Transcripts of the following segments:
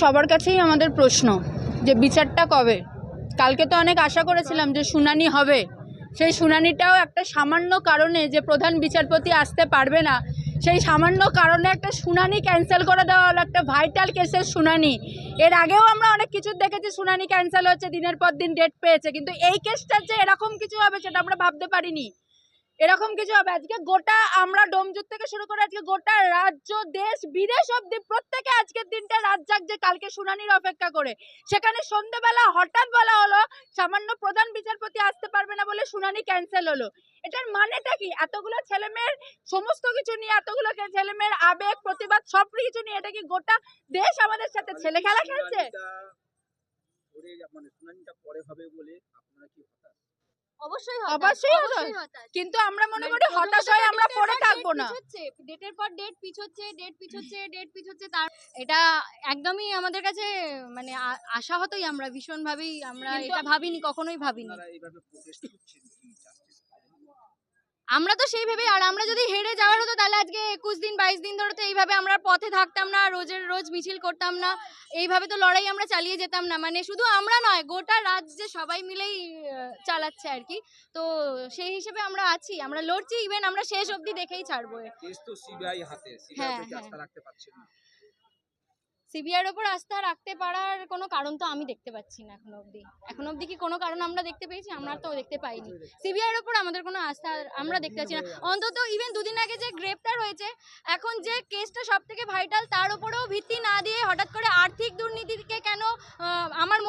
সবার কাছেই আমাদের প্রশ্ন যে বিচারটা কবে। কালকে তো অনেক আশা করেছিলাম যে শুনানি হবে, সেই শুনানিটাও একটা সামান্য কারণে যে প্রধান বিচারপতি আসতে পারবে না, সেই সামান্য কারণে একটা শুনানি ক্যান্সেল করে দেওয়া হলো, একটা ভাইটাল কেসের শুনানি। এর আগেও আমরা অনেক কিছু দেখেছি, শুনানি ক্যান্সেল হচ্ছে, দিনের পর দিন ডেট পেয়েছে, কিন্তু এই কেসটার যে এরকম কিছু হবে সেটা আমরা ভাবতে পারিনি। এরকম কিছু হবে আজকে গোটা আমরা ডোমজুর থেকে শুরু করে আজকে গোটা রাজ্য দেশ বিদেশ অব্দি প্রত্যেকে আজকের দিনটা রাত জাগছে কালকে শুনানির অপেক্ষা করে। সেখানে সন্ধ্যেবেলা হঠাৎ বলা হলো সামান্য প্রধান বিচারপতি আসতে পারবে না বলে শুনানি ক্যান্সেল হলো। এটার মানেটা কি? এতগুলো ছেলেমেয়ের সমস্ত কিছু নিয়ে, এতগুলো ছেলেমেয়ের আবেগ প্রতিবাদ সব কিছু নিয়ে, এটা কি গোটা দেশ আমাদের সাথে ছেলে খেলা খেলছে? অবশ্যই হতাশ। কিন্তু আমরা মনে করি হতাশ হয়ে আমরা পড়ে থাকবো না। ডেটের পর ডেট পিছোচ্ছে তার এটা একদমই আমাদের কাছে মানে আশাহতই। আমরা ভীষণভাবেই আমরা এটা ভাবিনি, কখনোই ভাবিনি। আমরা তো সেই ভেবে, আর আমরা যদি হেরে যাওয়ার হতো তাহলে আজকে 21 দিন 22 দিন ধরে তো এইভাবে আমরা পথে থাকতাম না, রোজের রোজ মিছিল করতাম না, এইভাবে তো লড়াই আমরা চালিয়ে যেতাম না। মানে শুধু আমরা নয়, গোটা রাজ্যে সবাই মিলেই চালাচ্ছে আর কি। তো সেই হিসেবে আমরা আছি, আমরা লড়ছি, ইভেন আমরা শেষ অবধি দেখেই ছাড়বো। সিবিআইয়ের ওপর আস্থা রাখতে পারার কোনো কারণ তো আমি দেখতে পাচ্ছি না এখন অবধি কি কোনো কারণ আমরা দেখতে পেয়েছি? আমরা তো দেখতে পাইনি। সিবিআইয়ের ওপর আমাদের কোনো আস্থা আমরা দেখতে পাচ্ছি না। অন্তত ইভেন দুদিন আগে যে গ্রেপ্তার হয়েছে, এখন যে কেসটা সব থেকে ভাইটাল, তার উপরেও ভিত্তি না দিয়ে হঠাৎ করে আর্থিক দুর্নীতিকে কেন, আমার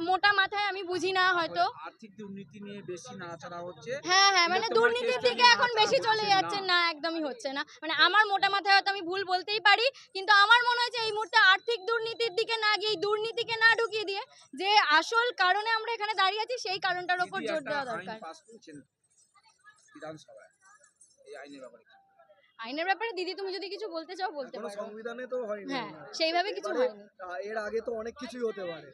মোটা মাথায় আমি বুঝি না। হয়তো আর্থিক দুর্নীতি নিয়ে বেশি নাড়াচাড়া হচ্ছে। হ্যাঁ, মানে দুর্নীতির দিকে এখন বেশি চলে যাচ্ছে। না, একদমই হচ্ছে না। মানে আমার মোটা মাথায় হয়তো আমি ভুল বলতেই পারি, কিন্তু আমার মনে হয় যে এই মুহূর্তে আর্থিক দুর্নীতির দিকে না গিয়ে, দুর্নীতিকে না ঢুকিয়ে দিয়ে, যে আসল কারণে আমরা এখানে দাঁড়িয়ে আছি সেই কারণটার উপর জোর দেওয়া দরকার। আইনের ব্যাপারে দিদি তুমি যদি কিছু বলতে চাও বলতে পারো। সংবিধানে তো হয়নি। হ্যাঁ, সেইভাবে কিছু হয়নি। এর আগে তো অনেক কিছুই হতে পারে।